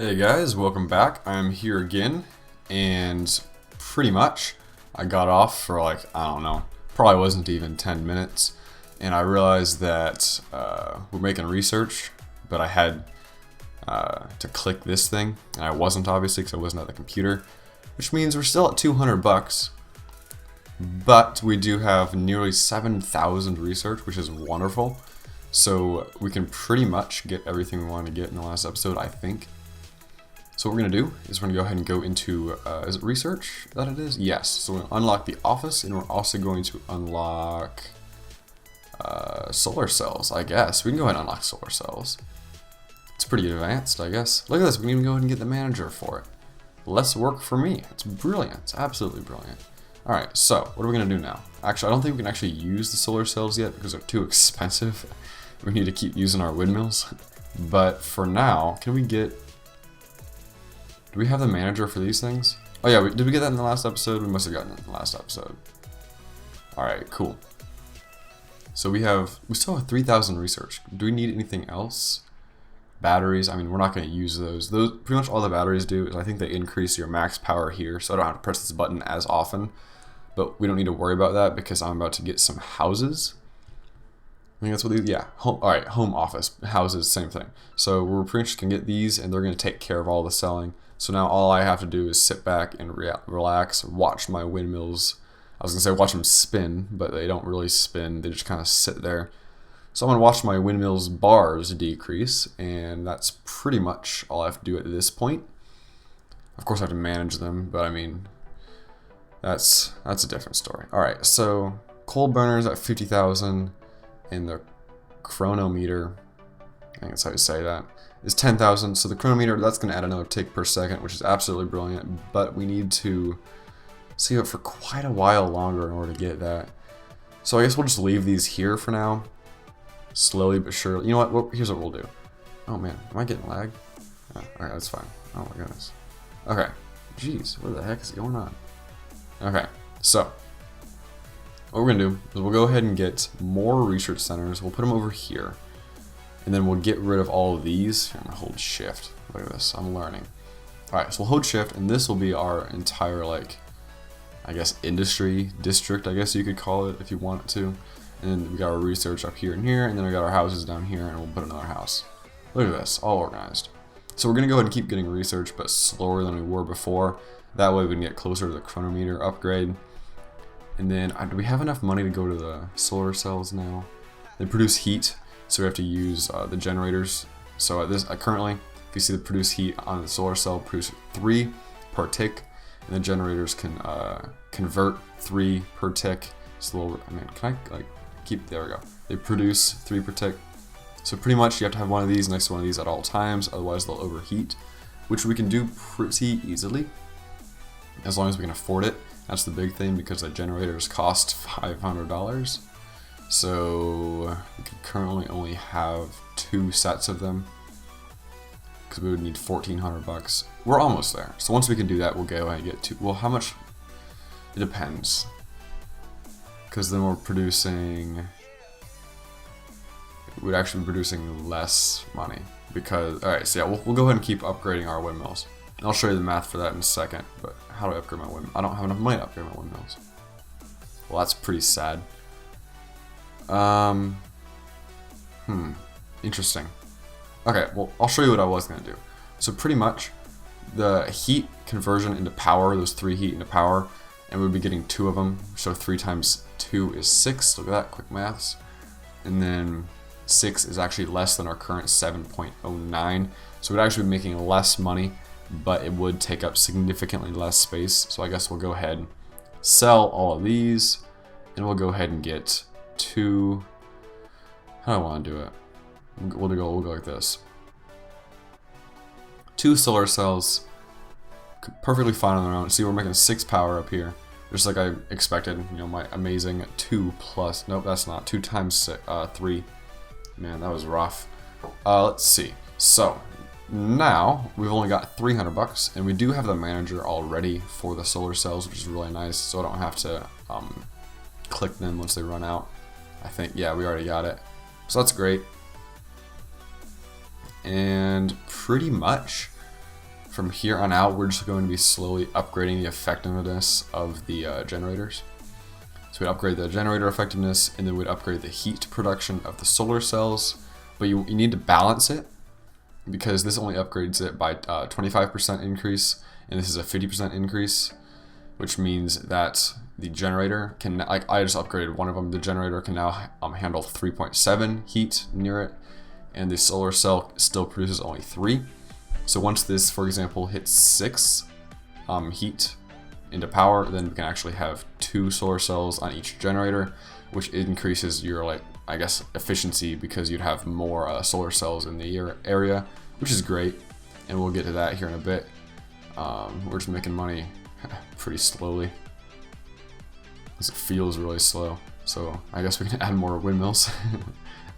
Hey guys, welcome back. I'm here again, and pretty much I got off for I don't know, probably wasn't even 10 minutes, and I realized that we're making research, but I had to click this thing, and I wasn't obviously because I wasn't at the computer, which means we're still at 200 bucks, but we do have nearly 7,000 research, which is wonderful, so we can pretty much get everything we wanted to get in the last episode, I think. So what we're going to do is we're going to go ahead and go into, is it research that it is? Yes. So we're going to unlock the office, and we're also going to unlock solar cells, I guess. We can go ahead and unlock solar cells. It's pretty advanced, I guess. Look at this. We can even go ahead and get the manager for it. Less work for me. It's brilliant. It's absolutely brilliant. Alright, so what are we going to do now? Actually, I don't think we can actually use the solar cells yet because they're too expensive. We need to keep using our windmills. But for now, can we get... Do we have the manager for these things? Oh yeah, did we get that in the last episode? We must have gotten it in the last episode. Alright, cool. So we still have 3,000 research. Do we need anything else? Batteries, I mean, we're not going to use those. Pretty much all the batteries do is I think they increase your max power here, so I don't have to press this button as often. But we don't need to worry about that because I'm about to get some houses. I think that's what these, yeah, alright, home office, houses, same thing. So we're pretty much going to get these and they're going to take care of all the selling. So now all I have to do is sit back and relax, watch my windmills. I was going to say watch them spin, but they don't really spin. They just kind of sit there. So I'm going to watch my windmills bars decrease, and that's pretty much all I have to do at this point. Of course I have to manage them, but I mean, that's a different story. Alright, so coal burners at 50,000, and the chronometer, I think that's how you say that, is 10,000. So the chronometer, that's going to add another tick per second, which is absolutely brilliant. But we need to save it for quite a while longer in order to get that. So I guess we'll just leave these here for now. Slowly but surely. You know what? Well, here's what we'll do. Oh man, am I getting lag? Oh, alright, that's fine. Oh my goodness. Okay. Jeez, what the heck is going on? Okay, so what we're going to do is we'll go ahead and get more research centers. We'll put them over here. And then we'll get rid of all of these. Here, I'm going to hold shift. Look at this. I'm learning. Alright, so we'll hold shift, and this will be our entire, I guess, industry district, I guess you could call it if you want it to. And then we got our research up here and here, and then we got our houses down here, and we'll put another house. Look at this, all organized. So we're going to go ahead and keep getting research, but slower than we were before. That way we can get closer to the chronometer upgrade. And then, do we have enough money to go to the solar cells now? They produce heat. So we have to use the generators. So at this currently, if you see the produce heat on the solar cell, produce 3 per tick, and the generators can convert 3 per tick. So I mean, can I keep? There we go. They produce 3 per tick. So pretty much you have to have one of these next to one of these at all times, otherwise they'll overheat, which we can do pretty easily as long as we can afford it. That's the big thing because the generators cost $500. So we can currently only have 2 sets of them because we would need 1,400 bucks. We're almost there. So once we can do that, we'll go ahead and get 2. Well, how much? It depends. Because then we're producing. We'd actually be producing less money. Because, alright, so yeah, we'll go ahead and keep upgrading our windmills. And I'll show you the math for that in a second. But how do I upgrade my windmills? I don't have enough money to upgrade my windmills. Well, that's pretty sad. Interesting. Okay, well, I'll show you what I was going to do. So pretty much, the heat conversion into power, those 3 heat into power, and we'll be getting 2 of them. So 3 times 2 is 6. Look at that, quick maths. And then 6 is actually less than our current 7.09. So we'd actually be making less money, but it would take up significantly less space. So I guess we'll go ahead and sell all of these, and we'll go ahead and get 2. How do I want to do it? We'll go like this. 2 solar cells, perfectly fine on their own. See, we're making 6 power up here, just like I expected. You know, my amazing 2 plus. Nope, that's not 2 times 3. Man, that was rough. Let's see. So now we've only got 300 bucks, and we do have the manager already for the solar cells, which is really nice. So I don't have to click them once they run out. I think, yeah, we already got it. So that's great. And pretty much from here on out, we're just going to be slowly upgrading the effectiveness of the generators. So we'd upgrade the generator effectiveness, and then we'd upgrade the heat production of the solar cells. But you need to balance it, because this only upgrades it by 25% increase, and this is a 50% increase, which means that the generator can, like I just upgraded one of them, the generator can now handle 3.7 heat near it, and the solar cell still produces only 3. So once this, for example, hits 6 heat into power, then we can actually have 2 solar cells on each generator, which increases your, like, I guess, efficiency, because you'd have more solar cells in the area, which is great, and we'll get to that here in a bit. We're just making money pretty slowly, because it feels really slow. So I guess we can add more windmills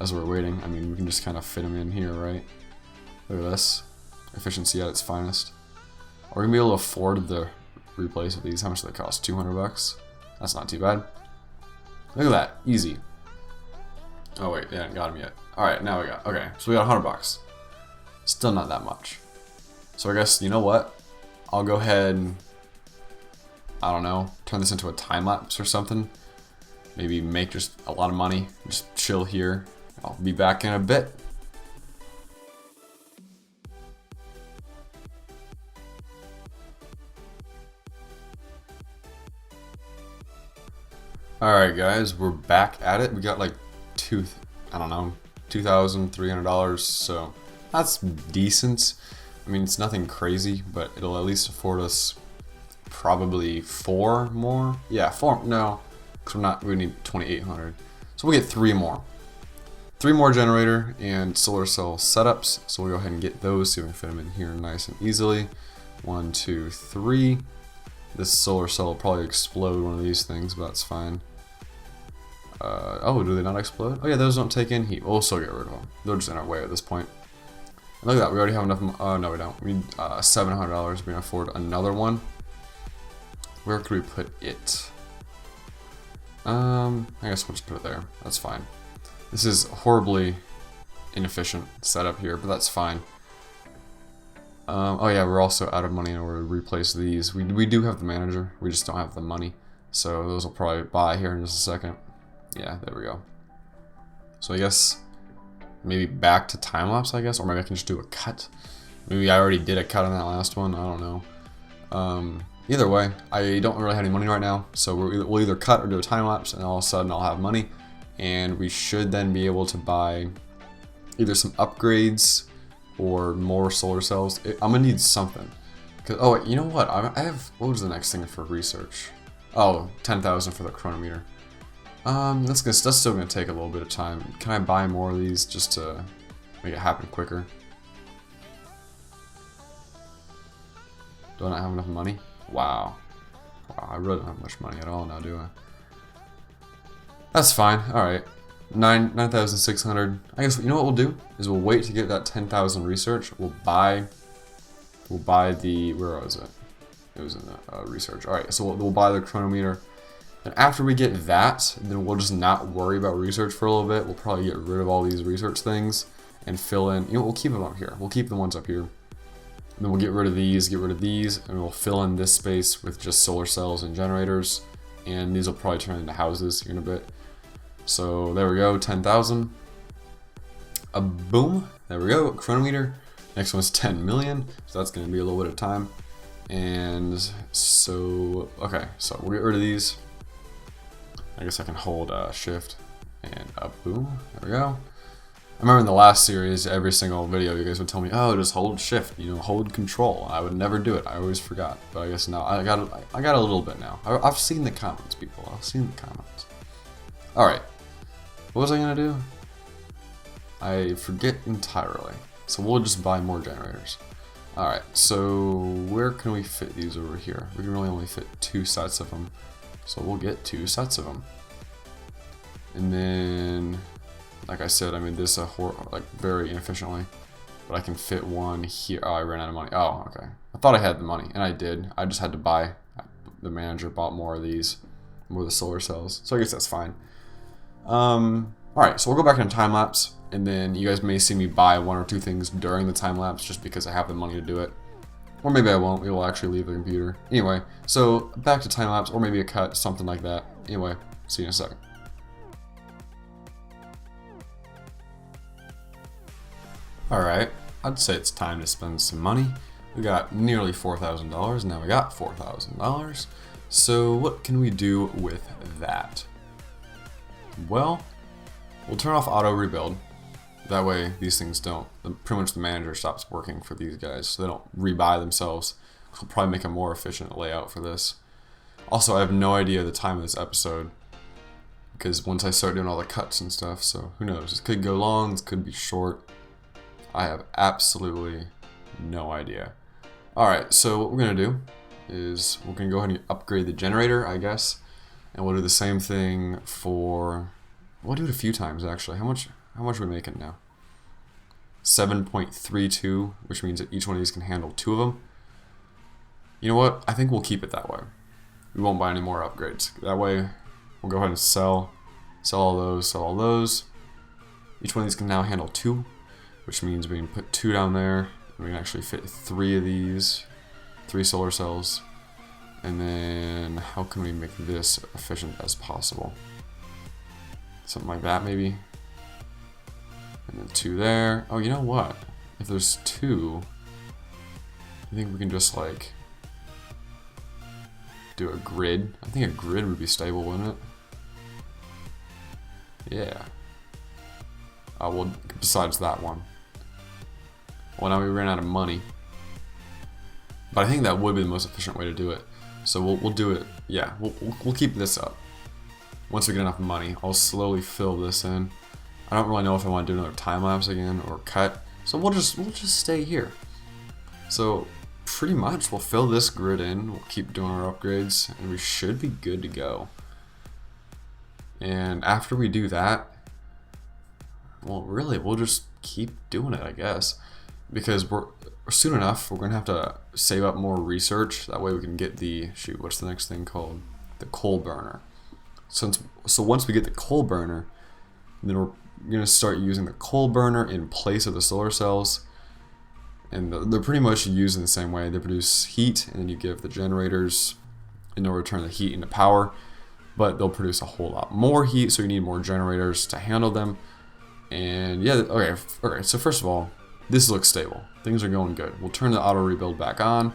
as we're waiting. I mean, we can just kind of fit them in here, right? Look at this. Efficiency at its finest. Are we gonna be able to afford the replace of these? How much do they cost? 200 bucks? That's not too bad. Look at that. Easy. Oh wait, they haven't got them yet. Alright, now we got, okay, so we got 100 bucks. Still not that much. So I guess, you know what? I'll go ahead and, I don't know, turn this into a time lapse or something. Maybe make just a lot of money. Just chill here. I'll be back in a bit. Alright guys, we're back at it. We got like $2,300, so that's decent. I mean, it's nothing crazy, but it'll at least afford us probably 4 more. Yeah, 4, no, because we need 2,800. So we'll get 3 more. 3 more generator and solar cell setups, so we'll go ahead and get those, see if we can fit them in here nice and easily. 1, 2, 3. This solar cell will probably explode one of these things, but that's fine. Oh, do they not explode? Oh yeah, those don't take in heat. We'll still get rid of them. They're just in our way at this point. And look at that, we already have enough. Oh no, we don't. We need $700. We can afford another one. Where could we put it? I guess we'll just put it there. That's fine. This is horribly inefficient setup here, but that's fine. Oh yeah, we're also out of money in order to replace these. We do have the manager, we just don't have the money. So those will probably buy here in just a second. Yeah, there we go. So I guess maybe back to time lapse, I guess, or maybe I can just do a cut. Maybe I already did a cut on that last one. I don't know. Either way, I don't really have any money right now, so we'll either cut or do a time lapse, and all of a sudden I'll have money, and we should then be able to buy either some upgrades or more solar cells. I'm gonna need something. Oh wait, you know what? I have, what was the next thing for research? Oh, 10,000 for the chronometer. That's still gonna take a little bit of time. Can I buy more of these just to make it happen quicker? Do I not have enough money? Wow. Wow, I really don't have much money at all now, do I? That's fine. Alright. 9,600. I guess, you know what we'll do? Is we'll wait to get that 10,000 research. We'll buy the, where was it? It was in the research. Alright, so we'll buy the chronometer. And after we get that, then we'll just not worry about research for a little bit. We'll probably get rid of all these research things and fill in, you know, we'll keep them up here. We'll keep the ones up here. And then we'll get rid of these, and we'll fill in this space with just solar cells and generators. And these will probably turn into houses here in a bit. So there we go, 10,000. Boom, there we go, chronometer. Next one's 10 million, so that's gonna be a little bit of time. And so, okay, so we'll get rid of these. I guess I can hold shift and boom, there we go. I remember in the last series, every single video, you guys would tell me, oh, just hold shift, you know, hold control. I would never do it, I always forgot. But I guess now, I got a little bit now. I've seen the comments, people, I've seen the comments. Alright, what was I gonna do? I forget entirely. So we'll just buy more generators. Alright, so where can we fit these over here? We can really only fit 2 sets of them. So we'll get 2 sets of them. And then, like I said, I made this like very inefficiently. But I can fit one here. Oh, I ran out of money. Oh, okay. I thought I had the money, and I did. I just had to buy. The manager bought more of these. More of the solar cells. So I guess that's fine. Alright, so we'll go back in time lapse. And then you guys may see me buy 1 or 2 things during the time lapse just because I have the money to do it. Or maybe I won't. We will actually leave the computer. Anyway, so back to time lapse, or maybe a cut, something like that. Anyway, see you in a second. Alright, I'd say it's time to spend some money. We got nearly $4,000, now we got $4,000. So what can we do with that? Well, we'll turn off auto rebuild. That way these things don't, pretty much the manager stops working for these guys, so they don't rebuy themselves. We'll probably make a more efficient layout for this. Also, I have no idea the time of this episode, because once I start doing all the cuts and stuff, so who knows, this could go long, this could be short. I have absolutely no idea. Alright, so what we're going to do is we're going to go ahead and upgrade the generator, I guess, and we'll do the same thing for, we'll do it a few times actually. How much are we making now? 7.32, which means that each one of these can handle 2 of them. You know what? I think we'll keep it that way. We won't buy any more upgrades. That way, we'll go ahead and sell all those, sell all those. Each one of these can now handle 2, which means we can put 2 down there. And we can actually fit 3 of these, 3 solar cells. And then, how can we make this efficient as possible? Something like that, maybe. And then 2 there. Oh, you know what? If there's 2, I think we can just like do a grid. I think a grid would be stable, wouldn't it? Yeah. Well, besides that one. Well, now we ran out of money. But I think that would be the most efficient way to do it. So we'll do it. Yeah, we'll keep this up. Once we get enough money, I'll slowly fill this in. I don't really know if I want to do another time lapse again or cut, so we'll just stay here. So pretty much we'll fill this grid in, we'll keep doing our upgrades, and we should be good to go. And after we do that, well, really, we'll just keep doing it, I guess, because we're soon enough we're gonna have to save up more research. That way we can get the what's the next thing called? The coal burner. So once we get the coal burner, then we're going to start using the coal burner in place of the solar cells, and they're pretty much used in the same way. They produce heat, and then you give the generators in order to turn the heat into power, but they'll produce a whole lot more heat, so you need more generators to handle them. And yeah, okay, so first of all, this looks stable. Things are going good. We'll turn the auto rebuild back on.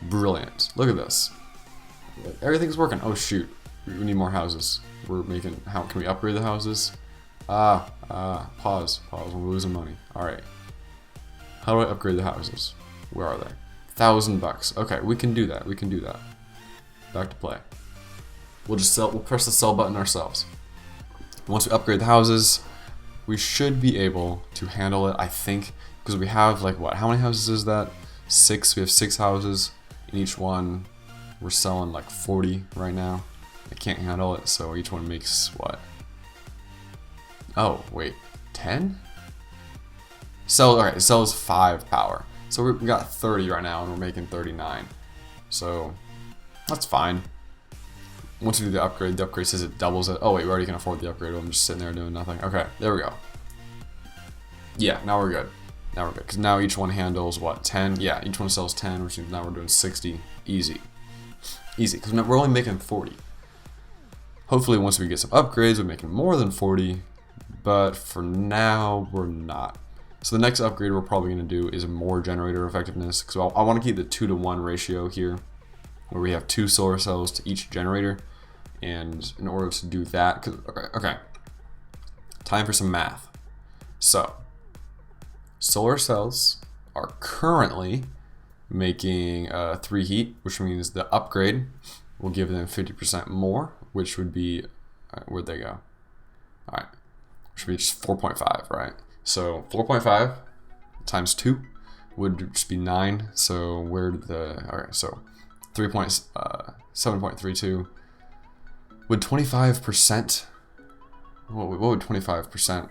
Brilliant. Look at this. Everything's working. Oh shoot, we need more houses. We're making, how can we upgrade the houses? Pause, we're losing money. Alright. How do I upgrade the houses? Where are they? $1,000. Okay, we can do that, Back to play. We'll press the sell button ourselves. Once we upgrade the houses, we should be able to handle it, I think, because we have like what? How many houses is that? 6, we have 6 houses. In each one, we're selling like 40 right now. I can't handle it, so each one makes what? Oh, wait, 10? Alright, it sells 5 power. So we got 30 right now, and we're making 39. So, that's fine. Once we do the upgrade says it doubles it. Oh wait, we already can afford the upgrade. I'm just sitting there doing nothing. Okay, there we go. Yeah, now we're good. Because now each one handles, what, 10? Yeah, each one sells 10, which means now we're doing 60. Easy, because we're only making 40. Hopefully once we get some upgrades, we're making more than 40. But for now, we're not. So the next upgrade we're probably going to do is more generator effectiveness, because I want to keep the 2-to-1 ratio here, where we have 2 solar cells to each generator. And in order to do that, okay, time for some math. So, solar cells are currently making 3 heat, which means the upgrade will give them 50% more, which would be, where'd they go? All right. Should be just 4.5, right? So 4.5 times 2 would just be 9. So where did okay, so 7.32 would 25%. What would 25%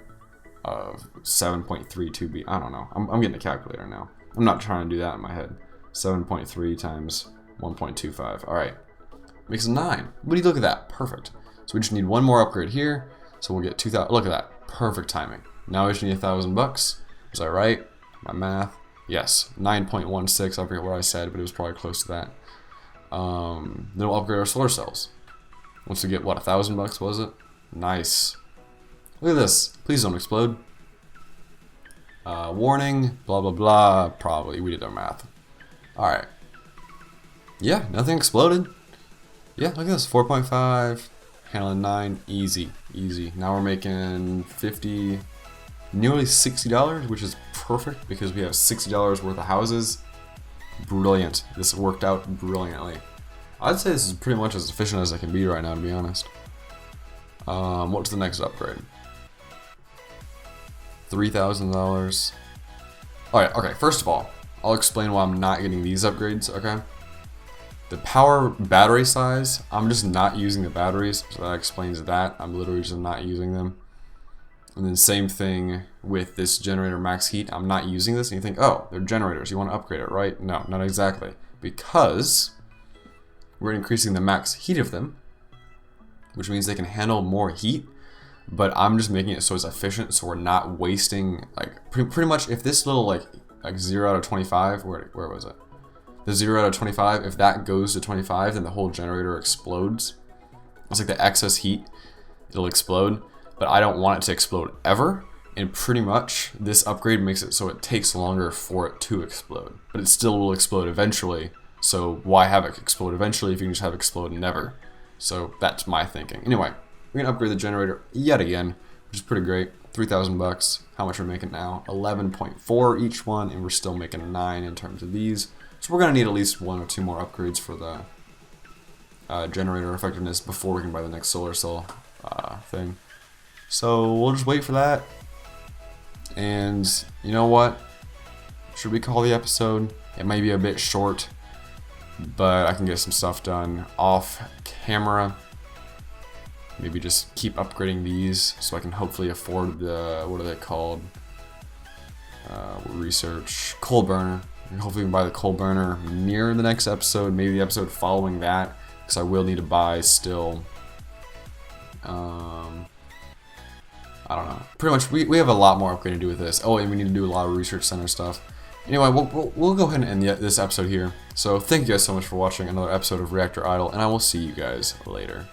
of 7.32 be? I don't know. I'm getting a calculator now. I'm not trying to do that in my head. 7.3 times 1.25. All right, makes 9. What do you look at that? Perfect. So we just need one more upgrade here. So we'll get 2,000. Look at that. Perfect timing. Now we just need $1,000. Was I right? My math. Yes, 9.16. I forget what I said, but it was probably close to that. Then we'll upgrade our solar cells. Once we get, what, $1,000 was it? Nice. Look at this. Please don't explode. Warning, blah, blah, blah. Probably. We did our math. Alright. Yeah, nothing exploded. Yeah, look at this. 4.5. Handling 9. Easy. Easy. Now we're making 50, nearly $60, which is perfect because we have $60 worth of houses. Brilliant. This worked out brilliantly. I'd say this is pretty much as efficient as I can be right now, to be honest. What's the next upgrade? $3,000. Alright, okay, first of all, I'll explain why I'm not getting these upgrades, okay? The power battery size, I'm just not using the batteries, so that explains that. I'm literally just not using them. And then same thing with this generator max heat. I'm not using this, and you think, oh, they're generators, you want to upgrade it, right? No, not exactly. Because we're increasing the max heat of them, which means they can handle more heat, but I'm just making it so it's efficient, so we're not wasting, like, pretty much if this little, like 0 out of 25, where was it? The 0 out of 25, if that goes to 25, then the whole generator explodes. It's like the excess heat, it'll explode, but I don't want it to explode ever, and pretty much this upgrade makes it so it takes longer for it to explode, but it still will explode eventually, so why have it explode eventually if you can just have it explode never? So that's my thinking. Anyway, we're gonna upgrade the generator yet again, which is pretty great. $3,000. How much we're making now? 11.4 each one, and we're still making 9 in terms of these. So we're gonna need at least 1 or 2 more upgrades for the generator effectiveness before we can buy the next solar cell thing. So we'll just wait for that. And you know what? Should we call the episode? It may be a bit short, but I can get some stuff done off camera. Maybe just keep upgrading these so I can hopefully afford the, what are they called? Research, coal burner. And hopefully we can buy the coal burner near the next episode, maybe the episode following that, because I will need to buy still, I don't know. Pretty much, we have a lot more upgrade to do with this. Oh, and we need to do a lot of research center stuff. Anyway, we'll go ahead and end this episode here. So thank you guys so much for watching another episode of Reactor Idle, and I will see you guys later.